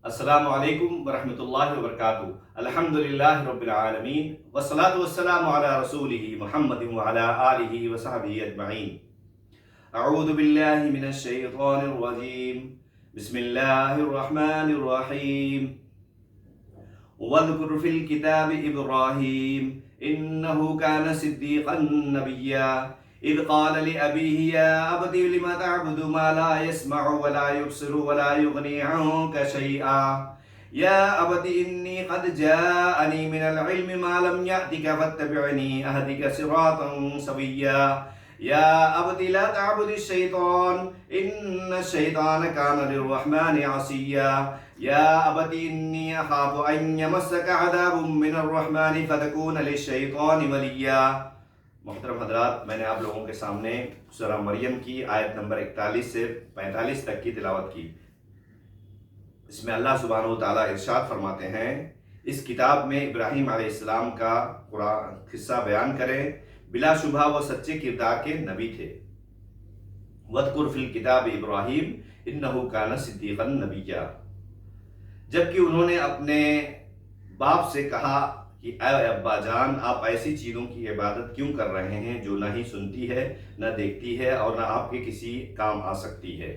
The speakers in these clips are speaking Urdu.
السلام علیکم ورحمۃ اللہ وبرکاتہ۔ الحمدللہ رب العالمین والصلاة والسلام علی رسولہ محمد وعلی آلہ وصحبہ اجمعین۔ اعوذ باللہ من الشیطان الرجیم، بسم اللہ الرحمن الرحیم۔ واذکر فی الکتاب ابراہیم انہ کان صدیقا نبیا اذ قال لأبیہ یا ابت لم تعبد ما لا يسمع ولا يبصر ولا يغني عنك شيئا يا ابت انی قد جاءنی من العلم ما لم يأتك فاتبعنی اهدك صراطا سویا یا ابت لا تعبد الشیطان ان الشیطان کان للرحمن عصیا یا ابت انی اخاف ان یمسک عذاب من الرحمن فتکون للشیطان ولیا۔ محترم حضرات، میں نے آپ لوگوں کے سامنے سورہ مریم کی آیت نمبر 41 سے 45 تک کی تلاوت کی۔ اس میں اللہ سبحانہ وتعالیٰ ارشاد فرماتے ہیں، اس کتاب میں ابراہیم علیہ السلام کا قرآن قصہ بیان کریں، بلا شبہ وہ سچے کردار کے نبی تھے۔ وَاذْكُرْ فِي الْكِتَابِ ابراہیم إِنَّهُ كَانَ صِدِّيقًا نَبِيًّا، جبکہ انہوں نے اپنے باپ سے کہا کہ اے ابا جان، آپ ایسی چیزوں کی عبادت کیوں کر رہے ہیں جو نہ ہی سنتی ہے، نہ دیکھتی ہے اور نہ آپ کے کسی کام آ سکتی ہے۔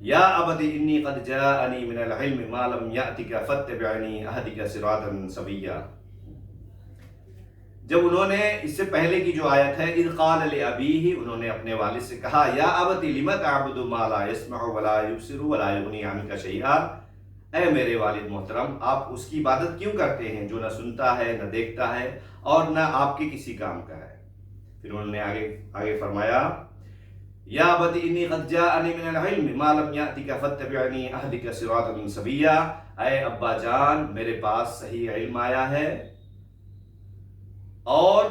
یا ابت انی قد جاءنی من العلم ما لم یأتک فاتبعنی اہدک صراطا سویا۔ جب انہوں نے اس سے پہلے کی جو آیت ہے، اذ قال لأبیہ، انہوں نے اپنے والد سے کہا یا ابت لم تعبد ما لا يسمع ولا يبصر ولا يغني عنك شیئا، اے میرے والد محترم، آپ اس کی عبادت کیوں کرتے ہیں جو نہ سنتا ہے، نہ دیکھتا ہے اور نہ آپ کے کسی کام کا ہے۔ پھر انہوں نے آگے فرمایا یا ابت انی قد جاءنی من العلم ما لم یأتک فاتبعنی اہدک صراطا سویا، اے ابا جان، میرے پاس صحیح علم آیا ہے اور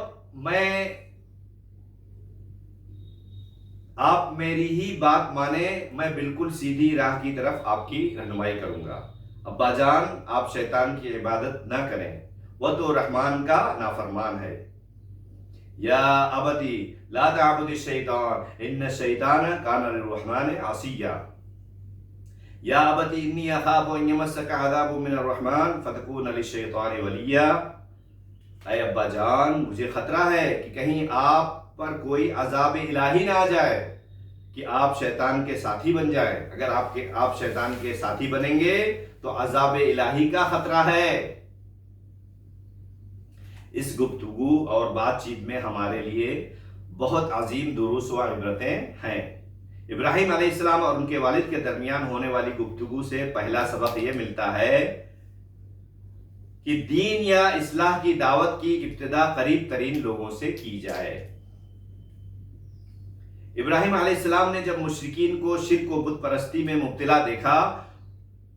آپ میری ہی بات مانے، میں بالکل سیدھی راہ کی طرف آپ کی رہنمائی کروں گا۔ ابا جان، آپ شیطان کی عبادت نہ کریں، وہ تو رحمان کا نافرمان ہے۔ یا ابتی لا تعبد الشیطان ان الشیطان کان للرحمن عصیا یا ابتی انی اخاف ان یمسک عذاب من الرحمن فتکون للشیطان ولیا، اے ابا جان، مجھے خطرہ ہے کہ کہیں آپ پر کوئی عذاب الہی نہ آ جائے کہ آپ شیطان کے ساتھی بن جائیں۔ اگر آپ شیطان کے ساتھی بنیں گے تو عذاب الہی کا خطرہ ہے۔ اس گفتگو اور بات چیت میں ہمارے لیے بہت عظیم دروس و عبرتیں ہیں۔ ابراہیم علیہ السلام اور ان کے والد کے درمیان ہونے والی گفتگو سے پہلا سبق یہ ملتا ہے کہ دین یا اصلاح کی دعوت کی ابتدا قریب ترین لوگوں سے کی جائے۔ ابراہیم علیہ السلام نے جب مشرکین کو شرک و بت پرستی میں مبتلا دیکھا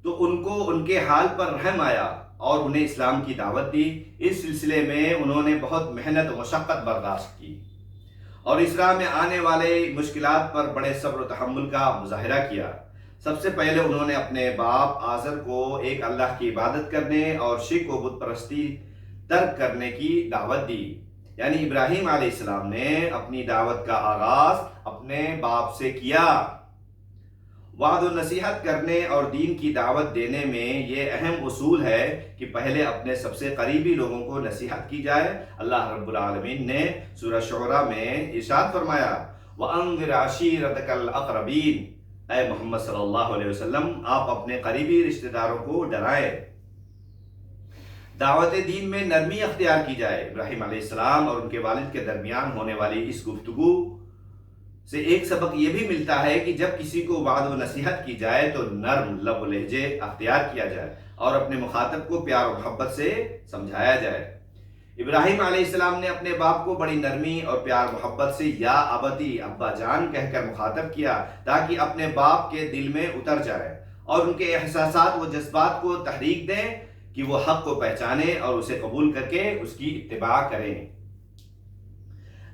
تو ان کو ان کے حال پر رحم آیا اور انہیں اسلام کی دعوت دی۔ اس سلسلے میں انہوں نے بہت محنت و مشقت برداشت کی اور اس راہ میں آنے والے مشکلات پر بڑے صبر و تحمل کا مظاہرہ کیا۔ سب سے پہلے انہوں نے اپنے باپ آزر کو ایک اللہ کی عبادت کرنے اور شرک و بت پرستی ترک کرنے کی دعوت دی، یعنی ابراہیم علیہ السلام نے اپنی دعوت کا آغاز اپنے باپ سے کیا۔ وعد و نصیحت کرنے اور دین کی دعوت دینے میں یہ اہم اصول ہے کہ پہلے اپنے سب سے قریبی لوگوں کو نصیحت کی جائے۔ اللہ رب العالمین نے سورہ شعراء میں ارشاد فرمایا وَأَنذِرْ عَشِيرَتَكَ الْأَقْرَبِينَ، اے محمد صلی اللہ علیہ وسلم، آپ اپنے قریبی رشتہ داروں کو ڈرائیں۔ دعوت دین میں نرمی اختیار کی جائے۔ ابراہیم علیہ السلام اور ان کے والد کے درمیان ہونے والی اس گفتگو سے ایک سبق یہ بھی ملتا ہے کہ جب کسی کو وعد و نصیحت کی جائے تو نرم لب و لہجے اختیار کیا جائے اور اپنے مخاطب کو پیار و محبت سے سمجھایا جائے۔ ابراہیم علیہ السلام نے اپنے باپ کو بڑی نرمی اور پیار محبت سے یا ابتی، ابا جان کہہ کر مخاطب کیا تاکہ اپنے باپ کے دل میں اتر جائے اور ان کے احساسات و جذبات کو تحریک دیں کہ وہ حق کو پہچانیں اور اسے قبول کر کے اس کی اتباع کریں۔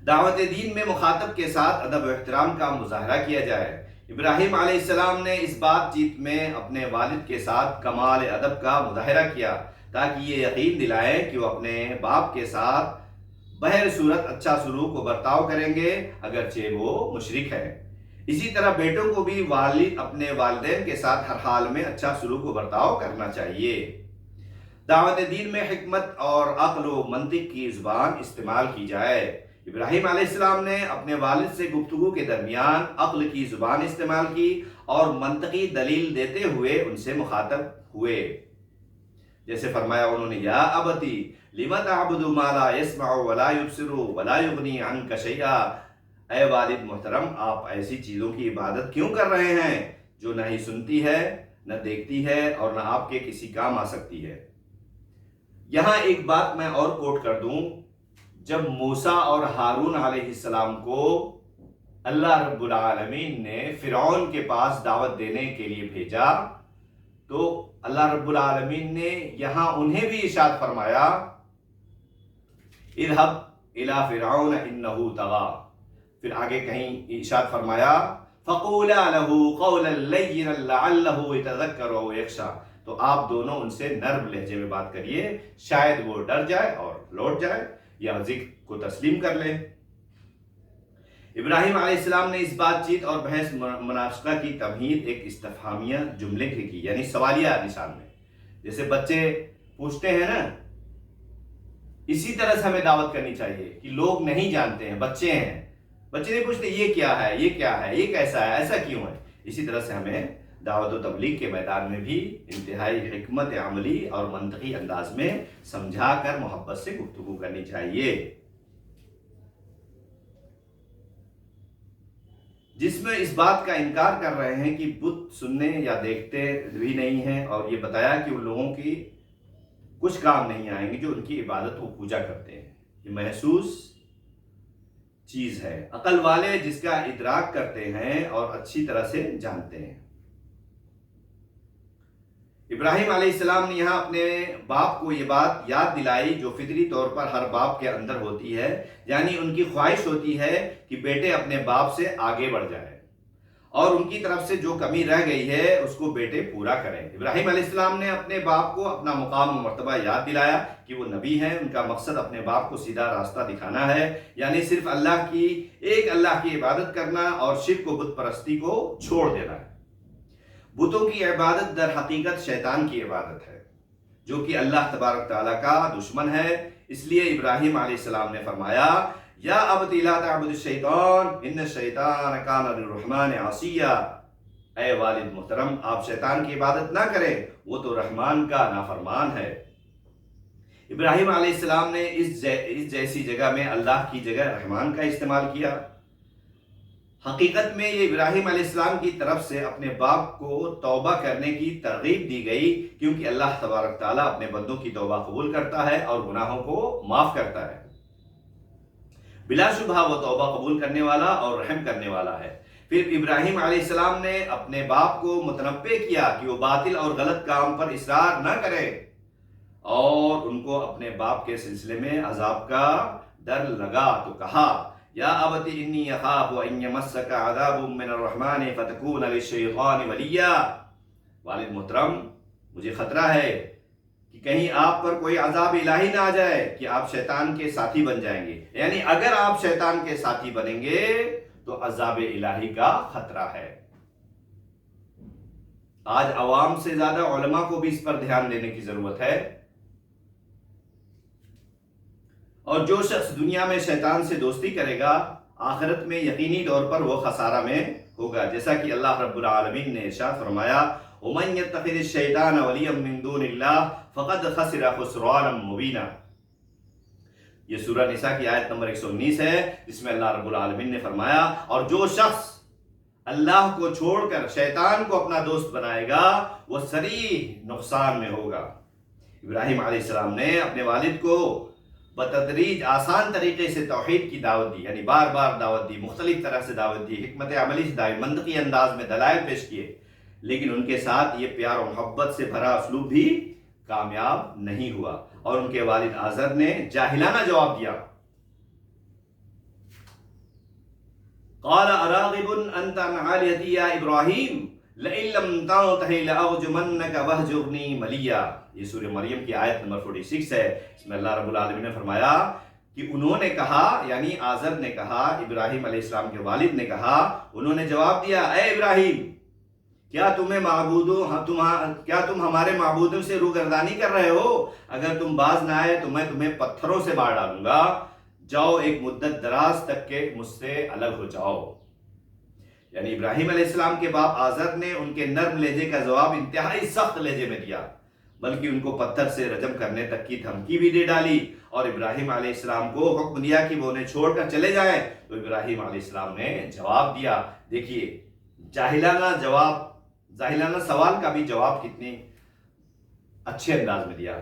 دعوت دین میں مخاطب کے ساتھ ادب و احترام کا مظاہرہ کیا جائے۔ ابراہیم علیہ السلام نے اس بات چیت میں اپنے والد کے ساتھ کمال ادب کا مظاہرہ کیا تاکہ یہ یقین دلائیں کہ وہ اپنے باپ کے ساتھ بہر صورت اچھا سلوک و برتاؤ کریں گے اگرچہ وہ مشرک ہے۔ اسی طرح بیٹوں کو بھی والد اپنے والدین کے ساتھ ہر حال میں اچھا سلوک و برتاؤ کرنا چاہیے۔ دعوت دین میں حکمت اور عقل و منطق کی زبان استعمال کی جائے۔ ابراہیم علیہ السلام نے اپنے والد سے گفتگو کے درمیان عقل کی زبان استعمال کی اور منطقی دلیل دیتے ہوئے ان سے مخاطب ہوئے۔ جیسے فرمایا انہوں نے، یا ابتی لم تعبد ما لا يسمع ولا يبصر ولا يغني عنك شيئا، اے والد محترم، آپ ایسی چیزوں کی عبادت کیوں کر رہے ہیں جو نہ ہی سنتی ہے، نہ دیکھتی ہے اور نہ آپ کے کسی کام آ سکتی ہے۔ یہاں ایک بات میں اور کوٹ کر دوں، جب موسیٰ اور ہارون علیہ السلام کو اللہ رب العالمین نے فرعون کے پاس دعوت دینے کے لیے بھیجا تو اللہ رب العالمین نے یہاں انہیں بھی ارشاد فرمایا، اذهب الى فرعون انه طغى، پھر آگے کہیں ارشاد فرمایا فقولا له قولا لینا لعله يتذکر او یخشی، تو آپ دونوں ان سے نرم لہجے میں بات کریے، شاید وہ ڈر جائے اور لوٹ جائے یا ذکر کو تسلیم کر لے۔ ابراہیم علیہ السلام نے اس بات چیت اور بحث مناقشہ کی تمہید ایک استفہامیہ جملے کی، یعنی سوالیہ نشان میں، جیسے بچے پوچھتے ہیں نا، اسی طرح سے ہمیں دعوت کرنی چاہیے کہ لوگ نہیں جانتے ہیں، بچے ہیں، بچے نہیں پوچھتے یہ کیا ہے، یہ کیا ہے، یہ کیسا ہے، ایسا کیوں ہے۔ اسی طرح سے ہمیں دعوت و تبلیغ کے میدان میں بھی انتہائی حکمت عملی اور منطقی انداز میں سمجھا کر محبت سے گفتگو کرنی چاہیے، جس میں اس بات کا انکار کر رہے ہیں کہ بت سننے یا دیکھتے بھی نہیں ہیں، اور یہ بتایا کہ ان لوگوں کی کچھ کام نہیں آئیں گے جو ان کی عبادت و پوجا کرتے ہیں، یہ محسوس چیز ہے، عقل والے جس کا ادراک کرتے ہیں اور اچھی طرح سے جانتے ہیں۔ ابراہیم علیہ السلام نے یہاں اپنے باپ کو یہ بات یاد دلائی جو فطری طور پر ہر باپ کے اندر ہوتی ہے، یعنی ان کی خواہش ہوتی ہے کہ بیٹے اپنے باپ سے آگے بڑھ جائیں اور ان کی طرف سے جو کمی رہ گئی ہے اس کو بیٹے پورا کریں۔ ابراہیم علیہ السلام نے اپنے باپ کو اپنا مقام و مرتبہ یاد دلایا کہ وہ نبی ہیں، ان کا مقصد اپنے باپ کو سیدھا راستہ دکھانا ہے، یعنی صرف ایک اللہ کی عبادت کرنا اور شرک و بت پرستی کو چھوڑ دینا ہے۔ بتوں کی عبادت در حقیقت شیطان کی عبادت ہے جو کہ اللہ تبارک تعالیٰ کا دشمن ہے، اس لیے ابراہیم علیہ السلام نے فرمایا، یا ابت لا تعبد الشیطان ان الشیطان کان للرحمن عصیا، اے والد محترم آپ شیطان کی عبادت نہ کریں، وہ تو رحمان کا نافرمان ہے۔ ابراہیم علیہ السلام نے اس جیسی جگہ میں اللہ کی جگہ رحمان کا استعمال کیا۔ حقیقت میں یہ ابراہیم علیہ السلام کی طرف سے اپنے باپ کو توبہ کرنے کی ترغیب دی گئی، کیونکہ اللہ تبارک تعالیٰ اپنے بندوں کی توبہ قبول کرتا ہے اور گناہوں کو معاف کرتا ہے۔ بلا شبہ وہ توبہ قبول کرنے والا اور رحم کرنے والا ہے۔ پھر ابراہیم علیہ السلام نے اپنے باپ کو متنبہ کیا کہ وہ باطل اور غلط کام پر اصرار نہ کرے، اور ان کو اپنے باپ کے سلسلے میں عذاب کا ڈر لگا تو کہا، یا ابت انی اخاف ان یمسک عذاب من الرحمن فتکون للشیطان ولیا، والد محترم مجھے خطرہ ہے کہ کہیں آپ پر کوئی عذاب الہی نہ آ جائے کہ آپ شیطان کے ساتھی بن جائیں گے، یعنی اگر آپ شیطان کے ساتھی بنیں گے تو عذاب الہی کا خطرہ ہے۔ آج عوام سے زیادہ علماء کو بھی اس پر دھیان دینے کی ضرورت ہے، اور جو شخص دنیا میں شیطان سے دوستی کرے گا آخرت میں یقینی طور پر وہ خسارہ میں ہوگا، جیسا کہ اللہ رب العالمین نے ارشاد فرمایا، وَمَن يَتَّخِذِ الشَّيْطَانَ وَلِيًّا مِّن دُونِ اللَّهِ فَقَدْ خَسِرَ خُسْرَانًا مُبِينًا۔ یہ سورہ نساء کی آیت نمبر 119 ہے، جس میں اللہ رب العالمین نے فرمایا، اور جو شخص اللہ کو چھوڑ کر شیطان کو اپنا دوست بنائے گا وہ صریح نقصان میں ہوگا۔ ابراہیم علیہ السلام نے اپنے والد کو بتدریج آسان طریقے سے توحید کی دعوت دی، یعنی بار بار دعوت دی، مختلف طرح سے دعوت دی، حکمت عملی سے دعوت، منطقی انداز میں دلائل پیش کیے، لیکن ان کے ساتھ یہ پیار و محبت سے بھرا اسلوب بھی کامیاب نہیں ہوا، اور ان کے والد آزر نے جاہلانہ جواب دیا، قال اراغب انت عن آلہتی یا ابراہیم لئن لم تنتہ لأرجمنک وہجرنی ملیا۔ یہ سورہ مریم کی آیت نمبر 46 ہے، اس میں اللہ رب العالمین نے فرمایا کہ انہوں نے کہا، یعنی آزر نے کہا، ابراہیم علیہ السلام کے والد نے کہا، انہوں نے جواب دیا، اے ابراہیم، کیا تم ہمارے معبودوں سے روگردانی کر رہے ہو؟ اگر تم باز نہ آئے تو میں تمہیں پتھروں سے مار ڈالوں گا، جاؤ ایک مدت دراز تک کے مجھ سے الگ ہو جاؤ۔ یعنی ابراہیم علیہ السلام کے باپ آزر نے ان کے نرم لہجے کا جواب انتہائی سخت لہجے میں دیا، بلکہ ان کو پتھر سے رجم کرنے تک کی دھمکی بھی دے ڈالی، اور ابراہیم علیہ السلام کو حکم دیا کہ وہ انہیں چھوڑ کر چلے جائیں۔ تو ابراہیم علیہ السلام نے جواب دیا، دیکھیے جاہلانہ سوال کا بھی جواب کتنے اچھے انداز میں دیا۔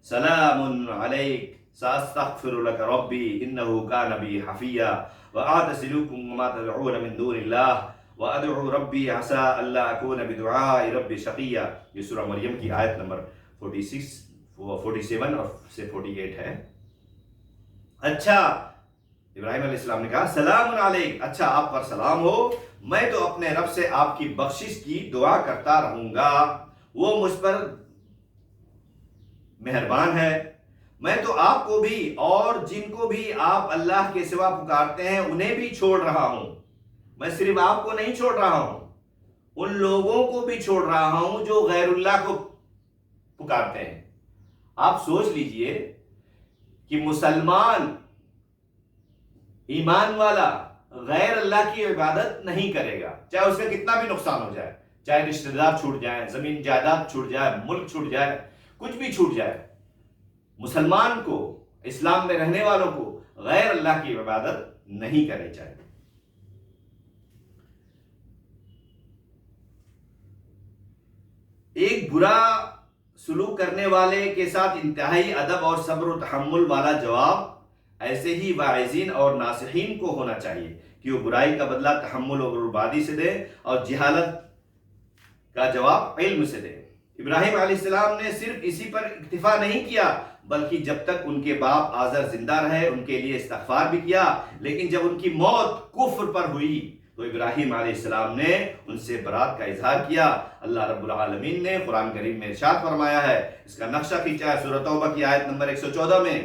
سلام علیک ساستغفر لک ربی انہ کان بی حفیا واعتزلکم وما تدعون من دون اللہ وادعو ربی عسى الا اکون بدعاء ربی شقیا۔ یہ سورہ مریم کی آیت نمبر 47 اور سے 48 ہے۔ اچھا، ابراہیم علیہ السلام نے کہا سلام علیک، اچھا آپ پر سلام ہو، میں تو اپنے رب سے آپ کی بخشش کی دعا کرتا رہوں گا، وہ مجھ پر مہربان ہے۔ میں تو آپ کو بھی اور جن کو بھی آپ اللہ کے سوا پکارتے ہیں انہیں بھی چھوڑ رہا ہوں۔ میں صرف آپ کو نہیں چھوڑ رہا ہوں، ان لوگوں کو بھی چھوڑ رہا ہوں جو غیر اللہ کو پکارتے ہیں۔ آپ سوچ لیجئے کہ مسلمان ایمان والا غیر اللہ کی عبادت نہیں کرے گا، چاہے اس کا کتنا بھی نقصان ہو جائے، چاہے رشتہ دار چھوٹ جائیں، زمین جائیداد چھوٹ جائے، ملک چھوٹ جائے، کچھ بھی چھوٹ جائے، مسلمان کو، اسلام میں رہنے والوں کو غیر اللہ کی عبادت نہیں کرنی چاہیے۔ ایک برا سلوک کرنے والے کے ساتھ انتہائی ادب اور صبر و تحمل والا جواب ایسے ہی واعظین اور ناصحین کو ہونا چاہیے کہ وہ برائی کا بدلہ تحمل اور بربادی سے دے اور جہالت کا جواب علم سے دے۔ ابراہیم علیہ السلام نے صرف اسی پر اکتفا نہیں کیا، بلکہ جب تک ان کے باپ آزر زندہ رہے ان کے لیے استغفار بھی کیا، لیکن جب ان کی موت کفر پر ہوئی تو ابراہیم علیہ السلام نے ان سے برات کا اظہار کیا۔ اللہ رب العالمین نے قرآن کریم میں ارشاد فرمایا ہے، اس کا نقشہ کھینچا ہے سورۃ توبہ کی آیت نمبر 114 میں،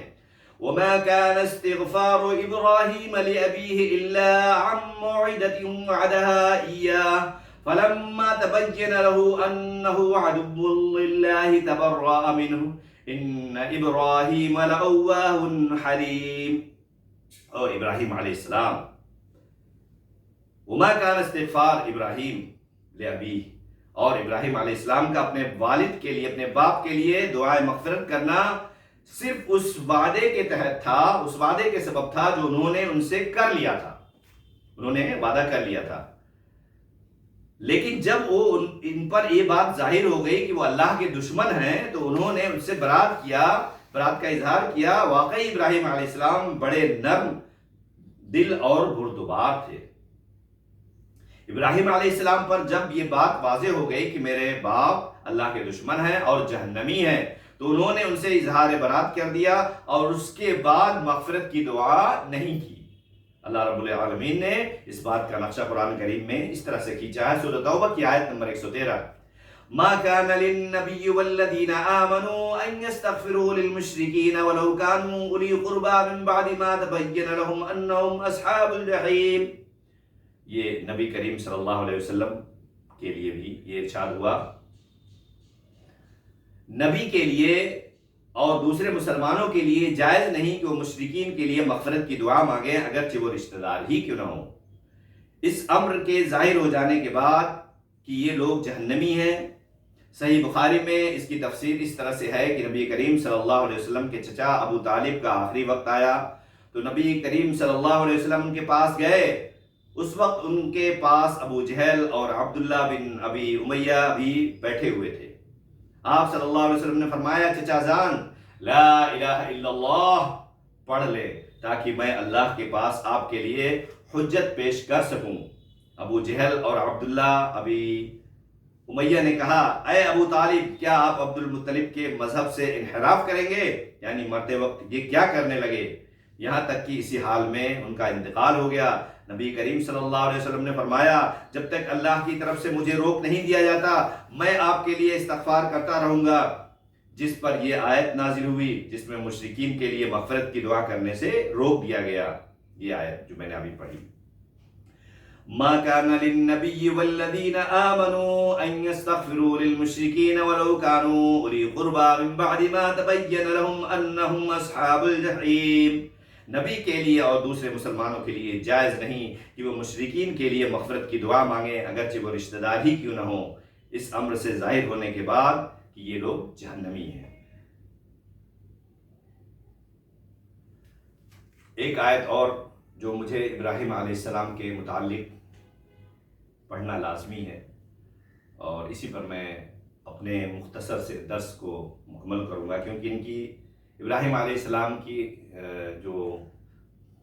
وَمَا كَانَ اسْتِغْفَارُ إِبْرَاهِيمَ لِأَبِيهِ إِلَّا عَن مَّوْعِدَةٍ وَعَدَهَا إِيَّاهُ فَلَمَّا تَبَيَّنَ لَهُ أَنَّهُ عَدُوٌّ لِّلَّهِ تَبَرَّأَ مِنْهُ إِنَّ إِبْرَاهِيمَ لَأَوَّاهٌ حَلِيمٌ۔ اور ابراہیم علیہ السلام، وَمَا كَانَ اسْتِغْفَارُ إِبْرَاهِيمَ لِأَبِيهِ، اور ابراہیم علیہ السلام کا اپنے والد کے لیے، اپنے باپ کے لیے دعائے مغفرت کرنا صرف اس وعدے کے تحت تھا، اس وعدے کے سبب تھا جو انہوں نے ان سے کر لیا تھا، انہوں نے وعدہ کر لیا تھا۔ لیکن جب وہ ان پر یہ بات ظاہر ہو گئی کہ وہ اللہ کے دشمن ہیں تو انہوں نے ان سے برات کا اظہار کیا۔ واقعی ابراہیم علیہ السلام بڑے نرم دل اور بردبار تھے۔ ابراہیم علیہ السلام پر جب یہ بات واضح ہو گئی کہ میرے باپ اللہ کے دشمن ہیں اور جہنمی ہیں تو انہوں نے ان سے اظہار برات کر دیا اور اس کے بعد مغفرت کی دعا نہیں کی۔ اللہ رب العالمین نے اس بات کا نقشہ قرآن کریم میں اس طرح سے کھینچا ہے سورۃ توبہ کی آیت نمبر 113، ما كان للنبي والذين آمنوا أن يستغفروا للمشركين ولو كانوا أولي قربى من بعد ما تبين لهم أنهم أصحاب الجحيم۔ یہ نبی کریم صلی اللہ علیہ وسلم کے لیے بھی یہ ارشاد ہوا، نبی کے لیے اور دوسرے مسلمانوں کے لیے جائز نہیں کہ وہ مشرکین کے لیے مغفرت کی دعا مانگیں اگرچہ وہ رشتہ دار ہی کیوں نہ ہوں، اس امر کے ظاہر ہو جانے کے بعد کہ یہ لوگ جہنمی ہیں۔ صحیح بخاری میں اس کی تفسیر اس طرح سے ہے کہ نبی کریم صلی اللہ علیہ وسلم کے چچا ابو طالب کا آخری وقت آیا تو نبی کریم صلی اللہ علیہ وسلم ان کے پاس گئے۔ اس وقت ان کے پاس ابو جہل اور عبداللہ بن ابی امیہ بھی بیٹھے ہوئے تھے۔ آپ صلی اللہ علیہ وسلم نے فرمایا، چچا جان لا الہ الا اللہ پڑھ لے تاکہ میں اللہ کے پاس آپ کے لیے حجت پیش کر سکوں۔ ابو جہل اور عبداللہ ابی امیہ نے کہا، اے ابو طالب، کیا آپ عبد المطلب کے مذہب سے انحراف کریں گے؟ یعنی مرتے وقت یہ کیا کرنے لگے؟ یہاں تک کہ اسی حال میں ان کا انتقال ہو گیا۔ نبی کریم صلی اللہ علیہ وسلم نے فرمایا، جب تک اللہ کی طرف سے مجھے روک نہیں دیا جاتا میں آپ کے لیے استغفار کرتا رہوں گا۔ جس پر یہ آیت نازل ہوئی جس میں مشرکین کے لیے مغفرت کی دعا کرنے سے روک دیا گیا. یہ آیت جو میں نے ابھی پڑھی. ما كان للنبي والذين آمنوا أن يستغفروا للمشركين ولو كانوا أولي قربى من بعد ما تبين لهم أنهم أصحاب الجحيم. نبی کے لیے اور دوسرے مسلمانوں کے لیے جائز نہیں کہ وہ مشرکین کے لیے مغفرت کی دعا مانگیں اگرچہ وہ رشتہ دار ہی کیوں نہ ہوں، اس امر سے ظاہر ہونے کے بعد کہ یہ لوگ جہنمی ہیں. ایک آیت اور جو مجھے ابراہیم علیہ السلام کے متعلق پڑھنا لازمی ہے، اور اسی پر میں اپنے مختصر سے درس کو مکمل کروں گا، کیونکہ ان کی ابراہیم علیہ السلام کی جو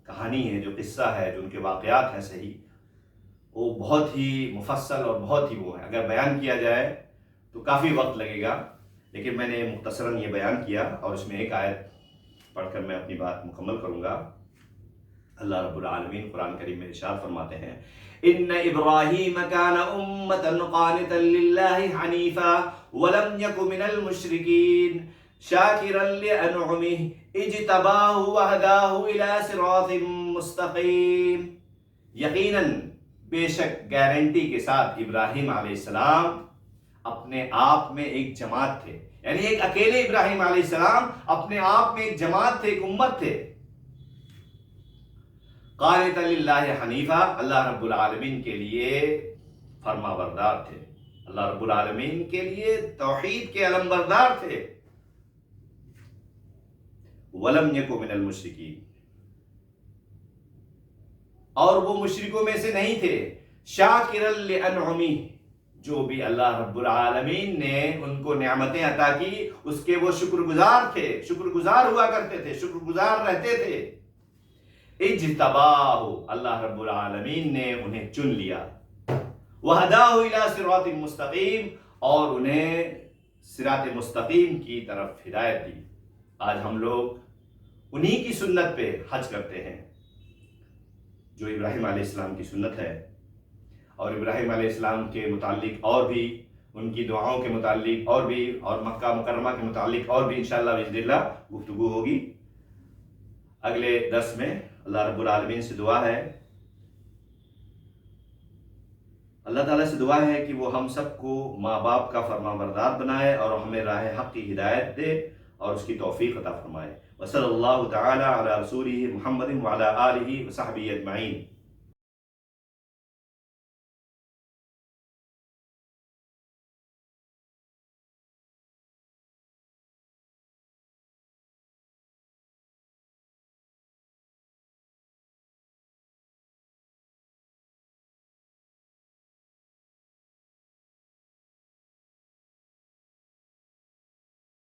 کہانی ہے، جو قصہ ہے، جو ان کے واقعات ہیں صحیح، وہ بہت ہی مفصل اور بہت ہی وہ ہے. اگر بیان کیا جائے تو کافی وقت لگے گا، لیکن میں نے مختصراً یہ بیان کیا اور اس میں ایک آیت پڑھ کر میں اپنی بات مکمل کروں گا. اللہ رب العالمین قرآن کریم میں ارشاد فرماتے ہیں: ان ابراہیم کان امۃ قانتا للہ حنیفا ولم یک من المشرکین شاکرا لانعمہ اجتباہ وہداہ الی صراط مستقیم. یقیناً بے شک گارنٹی کے ساتھ ابراہیم علیہ السلام اپنے آپ میں ایک جماعت تھے، یعنی ایک اکیلے ابراہیم علیہ السلام اپنے آپ میں ایک جماعت تھے، ایک امت تھے. قانتا للہ حنیفا، اللہ رب العالمین کے لیے فرما بردار تھے، اللہ رب العالمین کے لیے توحید کے علم بردار تھے. ولم یک من المشرکین، اور وہ مشرکوں میں سے نہیں تھے. شاکرا لانعمہ، جو بھی اللہ رب العالمین نے ان کو نعمتیں عطا کی اس کے وہ شکر گزار تھے، شکر گزار ہوا کرتے تھے، شکر گزار رہتے تھے. اجتباہ، اللہ رب العالمین نے انہیں چن لیا. وہداہ الی صراط مستقیم، اور انہیں صراط مستقیم کی طرف ہدایت دی. آج ہم لوگ انہی کی سنت پہ حج کرتے ہیں جو ابراہیم علیہ السلام کی سنت ہے، اور ابراہیم علیہ السلام کے متعلق اور بھی ان کی دعاؤں کے متعلق اور بھی، اور مکہ مکرمہ کے متعلق اور بھی انشاءاللہ باذن اللہ گفتگو ہوگی اگلے درس میں. اللہ رب العالمین سے دعا ہے، اللہ تعالیٰ سے دعا ہے کہ وہ ہم سب کو ماں باپ کا فرما بردار بنائے اور ہمیں راہ حق کی ہدایت دے اور اس کی توفیق عطا فرمائے. وصلی اللہ تعالی علی رسولہ محمد وعلی آلہ وصحبہ اجمعین.